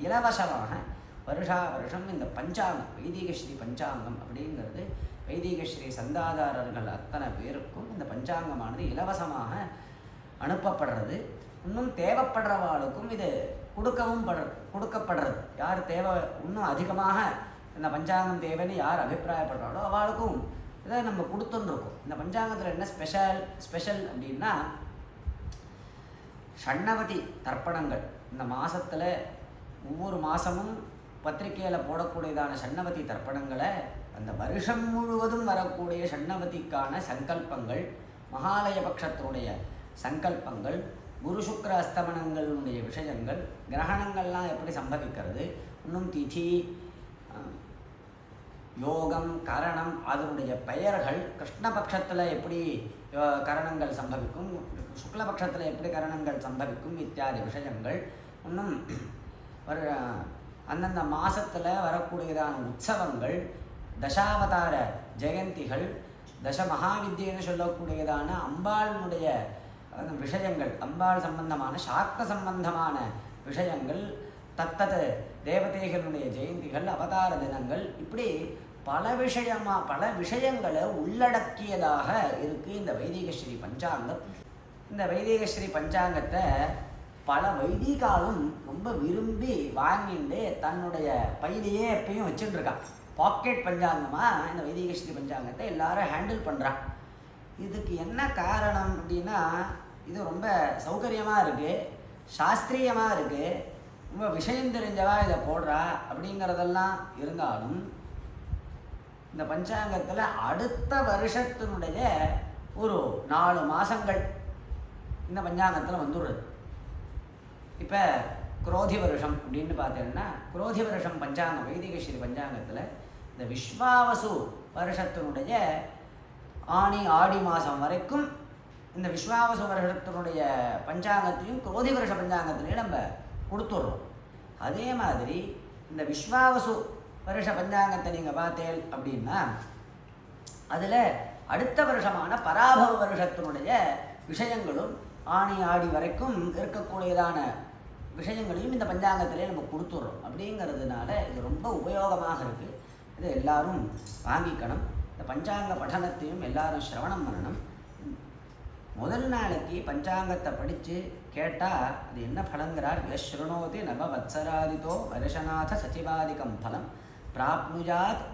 இலவசமாக வருஷா வருஷம் இந்த பஞ்சாங்கம் வைதிகஸ்ரீ பஞ்சாங்கம் அப்படிங்கிறது வைதிகஸ்ரீ சந்தாதாரர்கள் அத்தனை பேருக்கும் இந்த பஞ்சாங்கமானது இலவசமாக அனுப்பப்படுறது. இன்னும் தேவைப்படுறவாளுக்கும் இது கொடுக்கப்படுறது. யார் தேவை இன்னும் அதிகமாக இந்த பஞ்சாங்கம் தேவைன்னு யார் அபிப்பிராயப்படுறாளோ அவளுக்கும் இதை நம்ம கொடுத்துருக்கோம். இந்த பஞ்சாங்கத்தில் என்ன ஸ்பெஷல் அப்படின்னா ஷண்ணவதி தர்ப்பணங்கள். இந்த மாதத்தில் ஒவ்வொரு மாதமும் பத்திரிகையில் போடக்கூடியதான ஷண்ணவதி தர்ப்பணங்களை அந்த வருஷம் முழுவதும் வரக்கூடிய ஷண்ணவதிக்கான சங்கல்பங்கள், மகாலய பட்சத்தினுடைய சங்கல்பங்கள், குரு சுக்ர அஸ்தமனங்களுடைய விஷயங்கள், கிரகணங்கள்லாம் எப்படி சம்பவிக்கிறது, இன்னும் திதி, யோகம், கரணம், அதனுடைய பெயர்கள், கிருஷ்ணபக்ஷத்தில் எப்படி கரணங்கள் சம்பவிக்கும், சுக்லபக்ஷத்தில் எப்படி கரணங்கள் சம்பவிக்கும் இத்தியாதி விஷயங்கள், இன்னும் அந்தந்த மாதத்தில் வரக்கூடியதான உற்சவங்கள், தசாவதார ஜெயந்திகள், தச மகாவித்யன்னு சொல்லக்கூடியதான அம்பாளுடைய விஷயங்கள், அம்பாள் சம்பந்தமான சாக்த சம்பந்தமான விஷயங்கள், தத்தது தேவதைகளுடைய ஜெயந்திகள், அவதார தினங்கள், இப்படி பல விஷயங்களை உள்ளடக்கியதாக இருக்குது இந்த வைதிகஸ்ரீ பஞ்சாங்கம். இந்த வைதிகஸ்ரீ பஞ்சாங்கத்தை பல வைதிகாலும் ரொம்ப விரும்பி வாங்கிட்டு தன்னுடைய பையிலேயே எப்பயும் வச்சுட்டு இருக்கான். பாக்கெட் பஞ்சாங்கமாக இந்த வைதிகஸ்ரீ பஞ்சாங்கத்தை எல்லாரும் ஹேண்டில் பண்ணுறான். இதுக்கு என்ன காரணம் அப்படின்னா, இது ரொம்ப சௌகரியமாக இருக்குது, சாஸ்திரியமாக இருக்குது, ரொம்ப விஷயம் தெரிஞ்சவா இதை போடுறா அப்படிங்கிறதெல்லாம் இருந்தாலும் இந்த பஞ்சாங்கத்தில் அடுத்த வருஷத்தினுடைய ஒரு 4 மாதங்கள் இந்த பஞ்சாங்கத்தில் வந்துடுறது. இப்போ குரோதி வருஷம் அப்படின்னு பார்த்தீங்கன்னா, குரோதி வருஷம் பஞ்சாங்கம் வைதிகஸ்ரீ பஞ்சாங்கத்தில் இந்த விஸ்வாவசு வருஷத்தினுடைய ஆணி ஆடி மாதம் வரைக்கும் இந்த விஸ்வாவசு வருஷத்தினுடைய பஞ்சாங்கத்தையும் குரோதி வருஷ பஞ்சாங்கத்திலையும் நம்ம கொடுத்துட்றோம். அதே மாதிரி இந்த விஸ்வாவசு வருஷ பஞ்சாங்கத்தை நீங்கள் பார்த்தேன் அப்படின்னா அதில் அடுத்த வருஷமான பராபவ வருஷத்தினுடைய விஷயங்களும் ஆணி ஆடி வரைக்கும் இருக்கக்கூடியதான விஷயங்களையும் இந்த பஞ்சாங்கத்திலே நம்ம கொடுத்துட்றோம். அப்படிங்கிறதுனால இது ரொம்ப உபயோகமாக இருக்குது. இது எல்லாரும் வாங்கிக்கணும். இந்த பஞ்சாங்க பఠனத்தையும் எல்லாரும் சிரவணம் பண்ணணும். முதல் நாளைக்கு பஞ்சாங்கத்தை படித்து கேட்டால் அது என்ன பலங்கிறார், யஸ்ருணோதி நவவத்சராதிதோ வருஷநாத சச்சிவாதிகம் பலம் பிராப்னுயாத்